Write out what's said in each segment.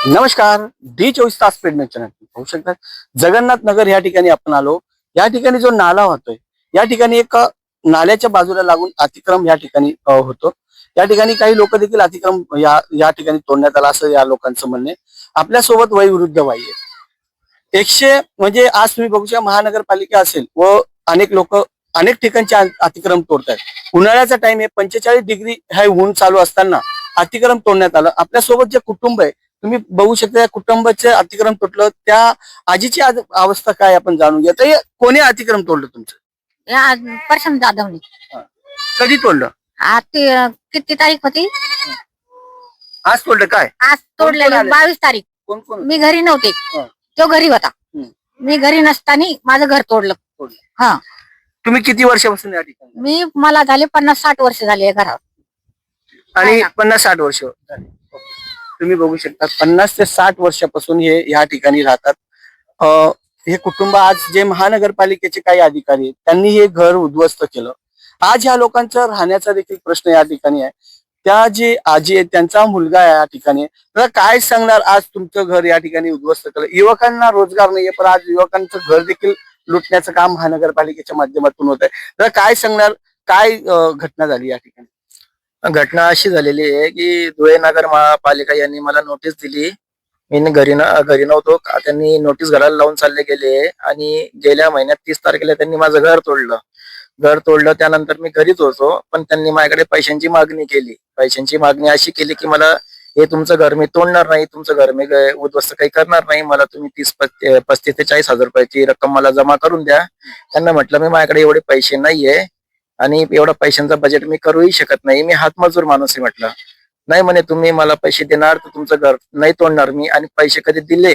नमस्कार. डी 24 तास paid news channel पाहू शकता. जगन्नाथ नगर या ठिकाणी आपण आलो. या ठिकाणी जो नाला होतोय, या ठिकाणी एक नाल्याच्या बाजूला लागून अतिक्रम या ठिकाणी होतो. या ठिकाणी काही लोक देखील अतिक्रम या या ठिकाणी तोडण्यात आला असं या लोकांचं म्हणणे. आपल्या सोबत वयोवृद्ध बाई आहे. 100 म्हणजे आज तुम्ही बघू शकता महानगरपालिका असेल व अनेक लोक अनेक ठिकाणचे अतिक्रम तोडतायत. उन्हाळ्याचा टाइम आहे, 45 डिग्री हे ऊन चालू असताना अतिक्रम तोडण्यात आलं. आपल्या सोबत जे कुटुंब आहे तुम्ही बघू शकता, या कुटुंबाचे अतिक्रम तुटलं. त्या आजीची अवस्था काय आपण जाणून घेतो. हे कोणी अतिक्रम तोडलं तुमचं? या प्रशांत जाधवनी. कधी तोडलं? आज ते किती तारीख होती? आज तोडलं काय? आज तोडलेलं आले? 22 तारीख. कोण कोण? मी घरी नव्हते, हं. तो घरी होता. हं. मी घरी नसताना माझं घर तोडलं. हा, तुम्ही किती वर्षापासून या ठिकाणी? मला झाले 50-60 वर्ष झाले या घरावर. आणि 50-60 वर्ष झाली. तुम्ही बघू शकता 50 ते 60 वर्षापासून हे या ठिकाणी राहतात. हे कुटुंब आज जे महानगरपालिकेचे काही अधिकारी आहेत त्यांनी हे घर उद्ध्वस्त केलं. आज ह्या लोकांचा राहण्याचा देखील प्रश्न या ठिकाणी आहे. त्या जे आजी आहेत त्यांचा मुलगा या ठिकाणी आहे. तर काय सांगणार, आज तुमचं घर या ठिकाणी उद्ध्वस्त केलं. युवकांना रोजगार नाहीये, पण आज युवकांचं घर देखील लुटण्याचं काम महानगरपालिकेच्या माध्यमातून होत आहे. तर काय सांगणार, काय घटना झाली या ठिकाणी? घटना अशी झालेली आहे की धुळे नगर महापालिका यांनी मला नोटीस दिली. मी घरी नव्हतो. त्यांनी नोटीस घराला लावून चालले गेले आणि गेल्या महिन्यात 30 तारखेला त्यांनी माझं घर तोडलं. त्यानंतर मी घरीच होतो, पण त्यांनी माझ्याकडे पैशांची मागणी केली. पैशांची मागणी अशी केली की मला हे तुमचं घर मी तोडणार नाही, तुमचं घर मी उद्ध्वस्त काही करणार नाही, मला तुम्ही 35 ते 40 हजार रुपयाची रक्कम मला जमा करून द्या. त्यांना म्हटलं मी माझ्याकडे एवढे पैसे नाहीये आणि एवढा पैशांचा बजेट मी करूही शकत नाही, मी हातमजूर माणूस आहे. म्हटलं नाही, म्हणे तुम्ही मला पैसे देणार तर तुमचं घर नाही तोडणार मी. आणि पैसे कधी दिले?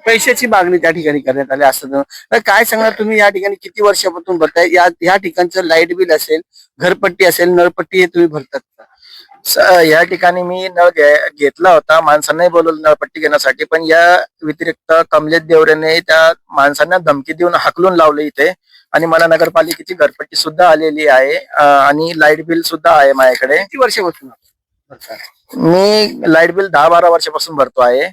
पैशाची मागणी त्या ठिकाणी करण्यात आली असं. तर काय सांगणार, तुम्ही या ठिकाणी किती वर्षापासून भरताय? या ठिकाणचं लाईट बिल असेल, घरपट्टी असेल, नळपट्टी हे तुम्ही भरतात का? या ठिकाणी मी नळ घेतला होता, माणसांनाही बोलवलं नळपट्टी घेण्यासाठी, पण या व्यतिरिक्त कमलेश देवरेने त्या माणसांना धमकी देऊन हाकलून लावलं इथे. आणि मला नगरपालिकेची घरपट्टी सुद्धा आलेली आहे आणि लाईट बिल सुद्धा आहे माझ्याकडे. किती वर्षापासून भरताय? मी लाईट बिल 10-12 वर्षापासून भरतो आहे.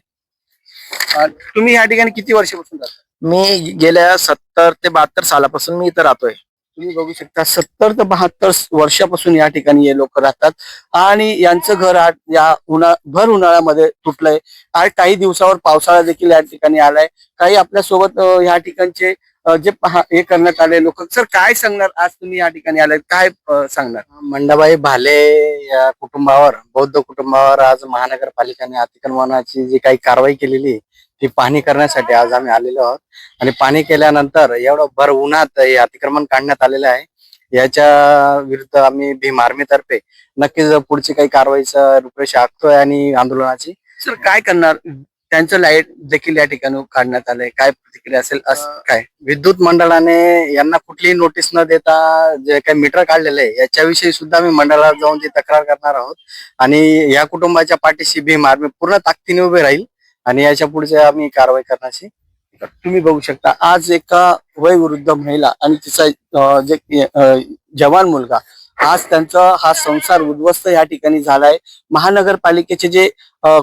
तुम्ही या ठिकाणी किती वर्षापासून राहता? मी गेल्या 70 ते 72 सालापासून मी इथं राहतोय. तुम्ही बघू शकता 70 ते 72 वर्षापासून या ठिकाणी हे लोक राहतात आणि यांचं घर या भर उन्हाळ्यामध्ये तुटलंय. आज काही दिवसावर पावसाळा देखील या ठिकाणी आलाय. काही आपल्या सोबत या ठिकाणचे जे हे करण्यात आले लोक. सर काय सांगणार, आज तुम्ही या ठिकाणी आलाय, काय सांगणार? मंडाबाई भाले या कुटुंबावर, बौद्ध कुटुंबावर आज महानगरपालिकेने अतिक्रमणाची जी काही कारवाई केलेली ती पाहणी करण्यासाठी आज आम्ही आलेलो आहोत. आणि पाहणी केल्यानंतर एवढं भर उन्हात हे अतिक्रमण काढण्यात आलेलं आहे. याच्या विरुद्ध आम्ही भीम आर्मी तर्फे नक्कीच पुढची काही कारवाईचा रूपरेषा आखतोय आणि आंदोलनाची. सर काय करणार, त्यांचं लाईट देखील या ठिकाणी काढण्यात आलंय, काय प्रतिक्रिया असेल? असं काय? विद्युत मंडळाने यांना कुठलीही नोटीस न देता जे काही मीटर काढलेलं आहे याच्याविषयी सुद्धा आम्ही मंडळात जाऊन ती तक्रार करणार आहोत. आणि या कुटुंबाच्या पाठीशी भीम आर्मी पूर्ण ताकदीने उभे राहील आणि याच्या पुढचे आम्ही कारवाई करण्याची. तुम्ही बघू शकता आज एका वयोवृद्ध महिला आणि तिचा जे जवान मुलगा, आज त्यांचा हा संसार उद्ध्वस्त या ठिकाणी झालाय. महानगरपालिकेचे जे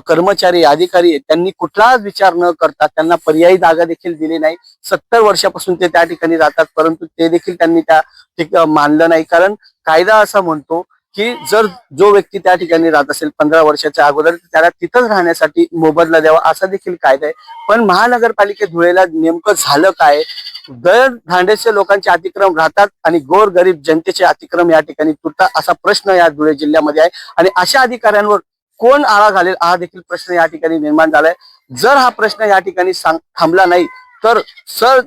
कर्मचारी अधिकारी आहेत त्यांनी कुठलाच विचार न करता त्यांना पर्यायी जागा देखील दिली नाही. 70 वर्षापासून ते त्या ठिकाणी राहतात, परंतु ते देखील त्यांनी त्या मानलं नाही. कारण कायदा असा म्हणतो की जर जो व्यक्ती त्या ठिकाणी राहत असेल 15 वर्षाच्या अगोदर, त्याला तिथंच राहण्यासाठी मोबदला द्यावा असा देखील कायदा आहे. पण महानगरपालिकेत धुळेला नेमकं झालं काय? दर धांडेचे लोकांचे अतिक्रम राहतात आणि गोर गरीब जनतेचे अतिक्रम या ठिकाणी तुटतात, असा प्रश्न या धुळे जिल्ह्यामध्ये आहे. आणि अशा अधिकाऱ्यांवर कोण आळा घालेल हा देखील प्रश्न या ठिकाणी निर्माण झालाय. जर हा प्रश्न या ठिकाणी थांबला नाही तर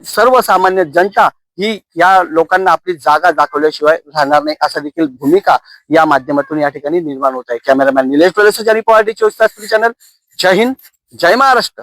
सर्वसामान्य जनता ही या लोकांना आपली जागा दाखवल्याशिवाय राहणार नाही, असा देखील भूमिका या माध्यमातून या ठिकाणी निर्माण होत आहे. कॅमेरामॅन निलेश डोलेसह डी 24 तास चॅनल. जय हिंद, जय महाराष्ट्र.